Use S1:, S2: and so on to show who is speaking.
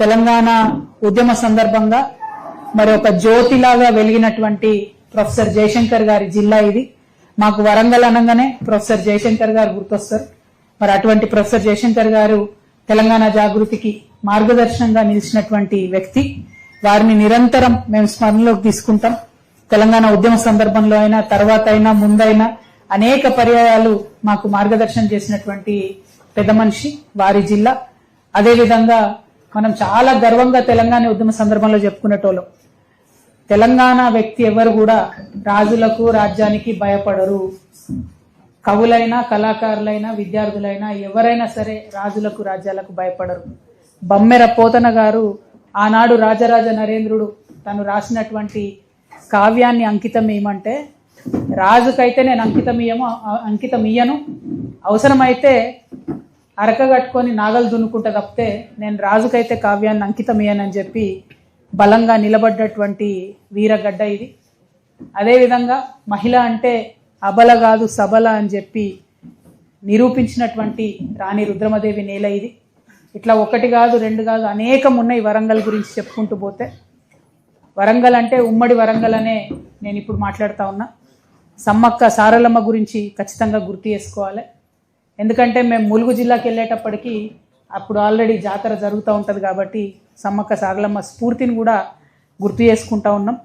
S1: తెలంగాణ ఉద్యమ సందర్భంగా మరి ఒక జ్యోతిలాగా వెలిగినటువంటి ప్రొఫెసర్ జయశంకర్ గారి జిల్లా ఇది. మాకు వరంగల్ అనగానే ప్రొఫెసర్ జయశంకర్ గారు గుర్తొస్తారు. మరి అటువంటి ప్రొఫెసర్ జయశంకర్ గారు తెలంగాణ జాగృతికి మార్గదర్శనంగా నిలిచినటువంటి వ్యక్తి. వారిని నిరంతరం మేము స్మరణలోకి తీసుకుంటాం. తెలంగాణ ఉద్యమ సందర్భంలో అయినా, తర్వాత అయినా, ముందైనా అనేక పర్యాయాలు మాకు మార్గదర్శనం చేసినటువంటి పెద్ద మనిషి వారి జిల్లా. అదేవిధంగా మనం చాలా గర్వంగా తెలంగాణ ఉద్యమ సందర్భంలో చెప్పుకునేటోళ్ళం. తెలంగాణ వ్యక్తి ఎవరు కూడా రాజులకు రాజ్యానికి భయపడరు. కవులైనా, కళాకారులైనా, విద్యార్థులైనా ఎవరైనా సరే రాజులకు రాజ్యాలకు భయపడరు. బమ్మెర పోతన గారు ఆనాడు రాజరాజ నరేంద్రుడు తను రాసినటువంటి కావ్యాన్ని అంకితం ఇవ్వమంటే, రాజుకైతే నేను అంకితం ఇయ్యను, అవసరమైతే అరకగట్టుకొని నాగలు దున్నుకుంటా తప్పితే నేను రాజుకైతే కావ్యాన్ని అంకితం ఇయ్యనని చెప్పి బలంగా నిలబడ్డటువంటి వీరగడ్డ ఇది. అదేవిధంగా మహిళ అంటే అబల కాదు సబల అని చెప్పి నిరూపించినటువంటి రాణి రుద్రమదేవి నేల ఇది. ఇట్లా ఒకటి కాదు, రెండు కాదు, అనేకం ఉన్నాయి వరంగల్ గురించి చెప్పుకుంటూ పోతే. వరంగల్ అంటే ఉమ్మడి వరంగల్ అనే నేను ఇప్పుడు మాట్లాడుతూ ఉన్నా. సమ్మక్క సారలమ్మ గురించి ఖచ్చితంగా గుర్తు చేసుకోవాలి. ఎందుకంటే మేము ములుగు జిల్లాకి వెళ్ళేటప్పటికీ అప్పుడు ఆల్రెడీ జాతర జరుగుతూ ఉంటుంది కాబట్టి సమ్మక్క సారలమ్మ స్ఫూర్తిని కూడా గుర్తు చేసుకుంటూ ఉన్నాం.